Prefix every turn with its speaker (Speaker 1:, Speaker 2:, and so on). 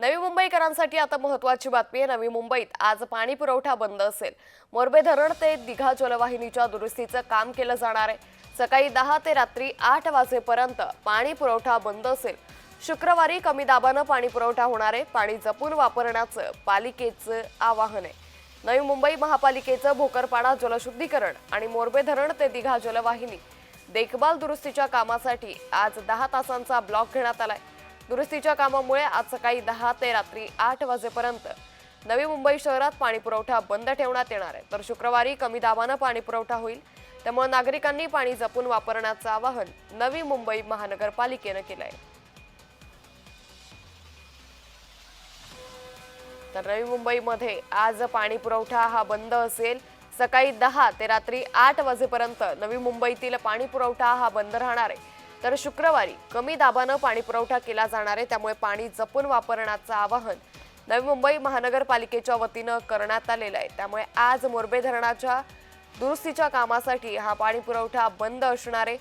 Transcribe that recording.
Speaker 1: नवी मुंबईकरांसाठी आता महत्त्वाची बातमी आहे। नवी मुंबईत आज पाणी पुरवठा बंद असेल। मोरबे धरण ते दिघा जलवाहिनीच्या दुरुस्तीचं काम केलं जाणार आहे। सकाळी 10 ते रात्री 8 वाजेपर्यंत पाणी पुरवठा बंद असेल। शुक्रवारी कमी दाबानं पाणी पुरवठा होणार आहे। पाणी जपून वापरण्याचं पालिकेचं आवाहन आहे। नवी मुंबई महापालिकेचं भोकरपाडा जलशुद्धीकरण आणि मोरबे धरण ते दिघा जलवाहिनी देखभाल दुरुस्तीच्या कामासाठी आज 10 तासांचा ब्लॉक घेण्यात आलाय। दुरुस्तीच्या कामामुळे आज सकाळी 10 ते रात्री 8 वाजेपर्यंत नवी मुंबई शहरात पाणी पुरवठा बंद ठेवण्यात येणार आहे। तर शुक्रवारी कमी दाबानं पाणी पुरवठा होईल। त्यामुळे नागरिकांनी पाणी जपून वापरण्याचं आवाहन नवी मुंबई महानगरपालिकेने केलं आहे। तर नवी मुंबईमध्ये आज पाणी पुरवठा हा बंद असेल। सकाळी 10 ते रात्री 8 वाजेपर्यंत नवी मुंबईतील पाणी पुरवठा हा बंद राहणार आहे। तर शुक्रवारी कमी दाबानं पाणी पुरवठा केला जाणार आहे। त्यामुळे पाणी जपून वापरण्याचं आवाहन नवी मुंबई महानगरपालिकेच्या वतीनं करण्यात आलेलं आहे। त्यामुळे आज मोरबे धरणाच्या दुरुस्तीच्या कामासाठी हा पाणी पुरवठा बंद असणार आहे।